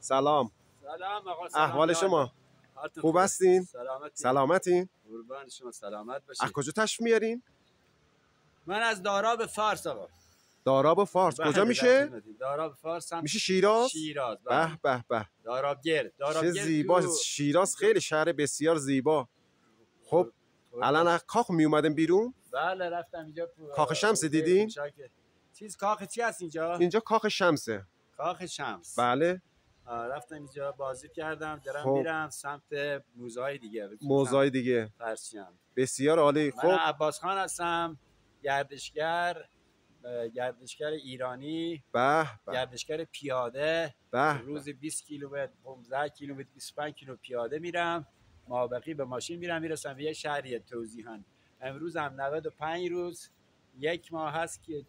سلام. سلام آقا. سلام. احوال شما خوب هستین؟ سلامتین؟ قربان شما سلامت باشید. از کجا تشریف میارین؟ من از داراب فارس آقا. داراب فارس کجا میشه؟ داراب فارس هم میشه شیراز؟ شیراز. به به به. داراب گرد. چه زیبا. شیراز خیلی شهر بسیار زیبا. خب الان از کاخ می اومدم بیرون؟ بله رفتم اینجا. کاخ شمس دیدین؟ چیز کاخ چی هست اینجا؟ اینجا کاخ شمسه. کاخ شمس. بله. رفتم اینجا بازی کردم. دارم میرم سمت موزه‌های دیگه. موزه‌های دیگه. پرسیان. بسیار عالی. خب من عباس خان هستم. گردشگر ایرانی. به به. گردشگر پیاده. به. روز 20 کیلومتر 15 کیلومتر 25 کیلومتر پیاده میرم. مابقی به ماشین میرسم به یه شهری توضیحاً. امروز هم 95 روز 1 ماه هست که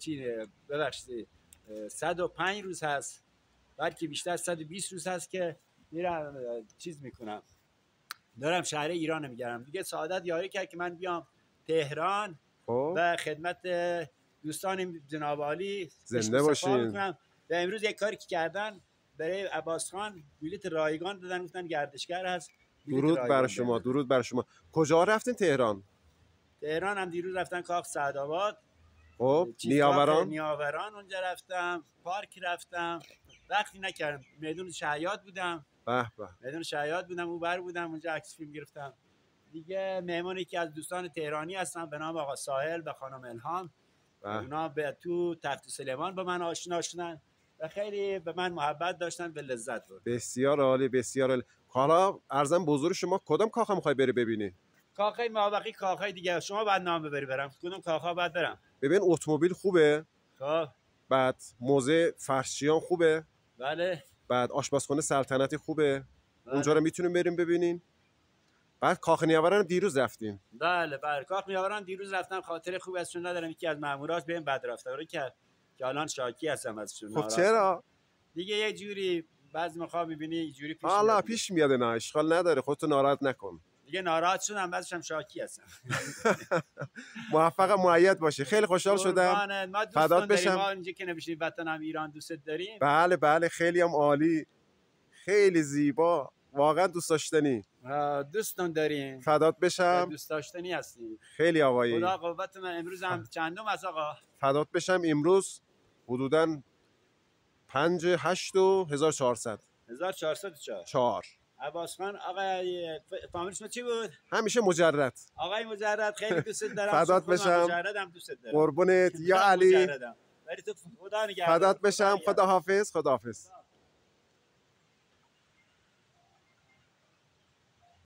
ببخشید 105 روز هست، بلکه بیشتر 120 روز هست که میرم چیز میکنم، دارم شهر ایران میگردم دیگه. سعادت یاری کرد که من بیام تهران و خدمت دوستان جناب عالی زنده باشین. و امروز یک کاری که کردن برای عباس خان بلیط رایگان دادن، گفتن گردشگر هست. درود بر شما. درود بر شما. کجا رفتین تهران؟ تهران هم دیروز رفتن کاخ سعدآباد. خب نیاوران اونجا رفتم، پارک رفتم، وقتی نکردم. میدون شهیاد بودم. به به. میدون شهیاد بودم، اونور بودم، اونجا عکس فیلم گرفتم. دیگه مهمونی که از دوستان تهرانی هستن به نام آقا ساحل و خانم الهام، اونا به تو تخت سلیمان با من آشنا شدن و خیلی به من محبت داشتن، به لذت برد. بسیار عالی بسیار عالی. حالا عرضم بزرگ شما کدام کاخ میخوای بری ببینی؟ کاخای مابقی کاخای دیگه. شما بعد نام ببری برم کدوم کاخا بعد برم؟ ببین اتومبیل خوبه. خب بعد موزه فرشچیان خوبه. بله. بعد آشپزخونه سلطنتی خوبه. بله. اونجا رو میتونیم بریم ببینین. بعد کاخ نیاوران دیروز رفتیم. بله کاخ نیاوران دیروز رفتم. خاطر خوبی ازشون ندارم. یکی از ماموراش بهم بد رفتاری کرد که الان شاکی هستم ازشون. خب چرا؟ دیگه یه جوری بعضی موقع می‌بینی اینجوری پیش میاد. نه اشکال نداره، خودتو ناراحت نکن. دیگه ناراحت شدم، بعدش هم شاکی هستم. موفق مؤید باشی. خیلی خوشحال شدم. فدات بشم. ما اینجا که نمیشیم وطنم ایران دوست داریم. بله بله خیلی هم عالی، خیلی زیبا، واقعا دوست داشتنی. دوستون داریم. فدات بشم. دوست داشتنی هستی. خیلی آقایی. خدا قوت من. امروز هم چندم از آقا؟ فدات بشم. امروز حدوداً 5/8/1400. 1404. عباس خان. آقای فامیلش چی بود؟ همیشه مجرد. آقای مجرد خیلی دوست دارم. فدات بشم. مجردم دوست دارم. قربونت یا علی. فدات فدات بشم. خدا حافظ.